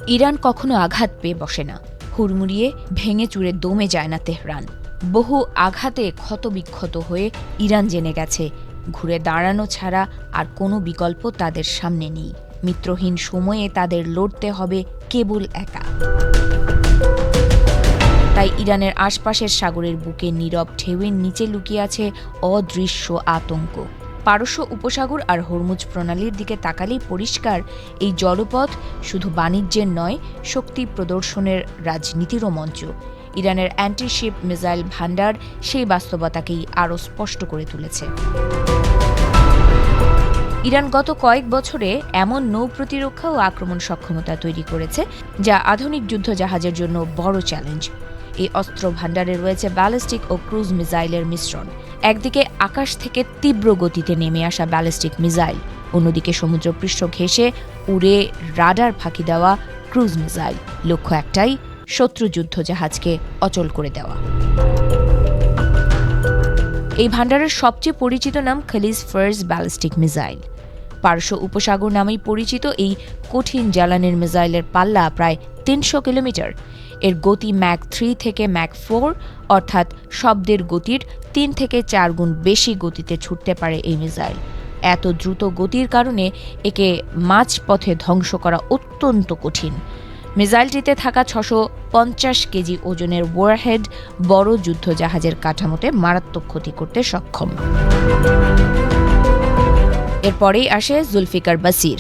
Iran কখনো আঘাত পেয়ে বসে না, হুড়মুড়িয়ে ভেঙে চুরে দমে যায় না তেহরান। বহু আঘাতে ক্ষতবিক্ষত হয়ে ইরান জেনে গেছে ঘুরে দাঁড়ানো ছাড়া আর কোনো বিকল্প তাদের সামনে নেই। মিত্রহীন সময়ে তাদের লড়তে হবে কেবল একা। তাই ইরানের আশপাশের সাগরের বুকে নীরব ঢেউয়ের নিচে লুকিয়ে আছে অদৃশ্য আতঙ্ক। পারস্য উপসাগর আর হরমুজ প্রণালীর দিকে তাকালেই পরিষ্কার, এই জলপথ শুধু বাণিজ্যের নয়, শক্তি প্রদর্শনের রাজনীতিরও মঞ্চ। ইরানের অ্যান্টিশিপ মিসাইল ভান্ডার সেই বাস্তবতাকেই আরও স্পষ্ট করে তুলেছে। ইরান গত কয়েক বছরে এমন নৌ প্রতিরক্ষা ও আক্রমণ সক্ষমতা তৈরি করেছে যা আধুনিক যুদ্ধজাহাজের জন্য বড় চ্যালেঞ্জ। এই অস্ত্র ভান্ডারে রয়েছে ব্যালিস্টিক ও ক্রুজ মিসাইলের মিশ্রণ। একদিকে আকাশ থেকে তীব্র গতিতে নেমে আসা ব্যালিস্টিক মিসাইল, অন্যদিকে সমুদ্রপৃষ্ঠ ঘেঁষে উড়ে রাডার ফাঁকি দেওয়া ক্রুজ মিসাইল। লক্ষ্য একটাই, শত্রু যুদ্ধজাহাজকে অচল করে দেওয়া। এই ভান্ডারের সবচেয়ে পরিচিত নাম খালিজ ফার্স ব্যালিস্টিক মিসাইল। পারস্য উপসাগর নামেই পরিচিত এই কঠিন জ্বালানির মিসাইলের পাল্লা প্রায় ৩০০ কিলোমিটার। এর গতি ম্যাক 3 থেকে ম্যাক 4, অর্থাৎ শব্দের গতির ৩ থেকে ৪ গুণ বেশি গতিতে ছুটতে পারে এই মিসাইল। এত দ্রুত গতির কারণে একে মাঝপথে ধ্বংস করা অত্যন্ত কঠিন। মিসাইলটিতে থাকা ৬৫০ কেজি ওজনের ওয়ারহেড বড় যুদ্ধজাহাজের কাঠামোতে মারাত্মক ক্ষতি করতে সক্ষম। এরপরেই আসে জুলফিকার বাসির।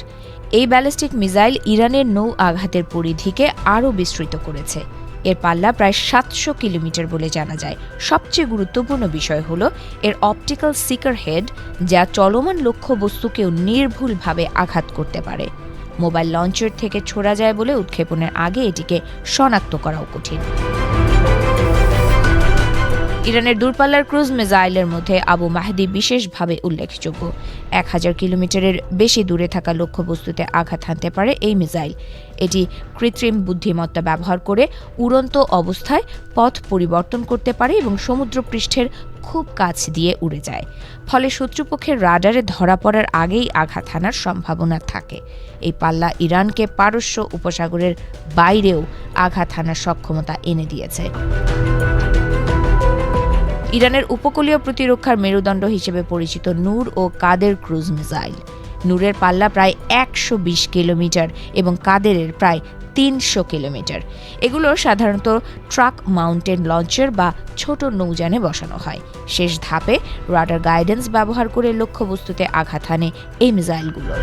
এই ব্যালিস্টিক মিসাইল ইরানের নৌ আঘাতের পরিধিকে আরও বিস্তৃত করেছে। এর পাল্লা প্রায় ৭০০ কিলোমিটার বলে জানা যায়। সবচেয়ে গুরুত্বপূর্ণ বিষয় হল এর অপটিক্যাল সিকার হেড, যা চলমান লক্ষ্যবস্তুকেও নির্ভুলভাবে আঘাত করতে পারে। মোবাইল লঞ্চার থেকে ছোড়া যায় বলে উৎক্ষেপণের আগে এটিকে শনাক্ত করাও কঠিন। ইরানের দূরপাল্লার ক্রুজ মিসাইলের মধ্যে আবু মাহদি বিশেষভাবে উল্লেখযোগ্য। ১০০০ কিলোমিটারের বেশি দূরে থাকা লক্ষ্যবস্তুতে আঘাত হানতে পারে এই মিসাইল। এটি কৃত্রিম বুদ্ধিমত্তা ব্যবহার করে উড়ন্ত অবস্থায় পথ পরিবর্তন করতে পারে এবং সমুদ্রপৃষ্ঠের খুব কাছ দিয়ে উড়ে যায়। ফলে শত্রুপক্ষের রাডারে ধরা পড়ার আগেই আঘাত হানার সম্ভাবনা থাকে। এই পাল্লা ইরানকে পারস্য উপসাগরের বাইরেও আঘাত হানার সক্ষমতা এনে দিয়েছে। ইরানের উপকূলীয় প্রতিরক্ষার মেরুদণ্ড হিসেবে পরিচিত নূর ও কাদের ক্রুজ মিসাইল। নূরের পাল্লা প্রায় ১২০ কিলোমিটার এবং কাদেরের প্রায় ৩০০ কিলোমিটার। এগুলো সাধারণত ট্রাক মাউন্টেন লঞ্চার বা ছোট নৌযানে বসানো হয়। শেষ ধাপে রাডার গাইডেন্স ব্যবহার করে লক্ষ্যবস্তুতে আঘাত হানে এই মিসাইলগুলো।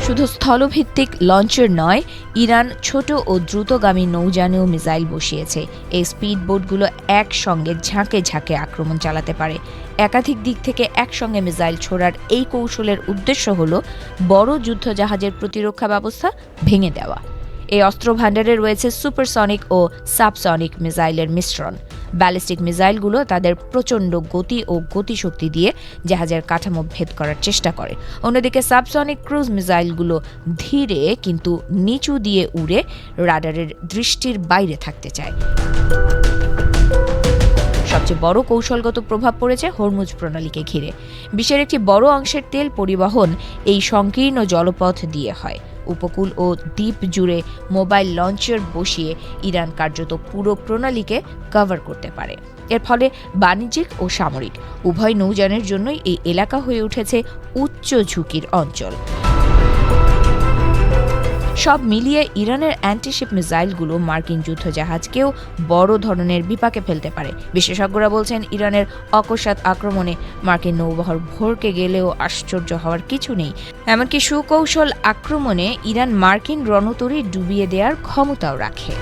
শুধু স্থলভিত্তিক লঞ্চার নয়, ইরান ছোট ও দ্রুতগামী নৌযানেও মিসাইল বসিয়েছে। এই স্পিড বোটগুলো একসঙ্গে ঝাঁকে ঝাঁকে আক্রমণ চালাতে পারে। একাধিক দিক থেকে একসঙ্গে মিসাইল ছোড়ার এই কৌশলের উদ্দেশ্য হল বড় যুদ্ধজাহাজের প্রতিরক্ষা ব্যবস্থা ভেঙে দেওয়া। এই অস্ত্র ভান্ডারে রয়েছে সুপারসনিক ও সাবসনিক মিসাইলের মিশ্রণ। ব্যালিস্টিক মিসাইলগুলো তাদের প্রচণ্ড গতি ও গতিশক্তি দিয়ে জাহাজের কাঠামো ভেদ করার চেষ্টা করে। অন্যদিকে সাবসনিক ক্রুজ মিসাইলগুলো ধীরে কিন্তু নিচু দিয়ে উড়ে রাডারের দৃষ্টির বাইরে থাকতে চায়। সবচেয়ে বড় কৌশলগত প্রভাব পড়েছে হরমুজ প্রণালীকে ঘিরে। বিশ্বের একটি বড় অংশের তেল পরিবহন এই সংকীর্ণ জলপথ দিয়ে হয়। উপকূল ও দ্বীপ জুড়ে মোবাইল লঞ্চার বসিয়ে ইরান কার্যত পুরো প্রণালীকে কভার করতে পারে। এর ফলে বাণিজ্যিক ও সামরিক উভয় নৌযানের জন্যই এই এলাকা হয়ে উঠেছে উচ্চ ঝুঁকির অঞ্চল। সব মিলিয়ে ইরানের অ্যান্টিশিপ মিসাইলগুলো মার্কিন যুদ্ধজাহাজকেও বড় ধরনের বিপাকে ফেলতে পারে। বিশেষজ্ঞরা বলছেন, ইরানের অকস্মাৎ আক্রমণে মার্কিন নৌবহর ভড়কে গেলেও আশ্চর্য হওয়ার কিছু নেই। এমনকি সুকৌশল আক্রমণে ইরান মার্কিন রণতরী ডুবিয়ে দেওয়ার ক্ষমতাও রাখে।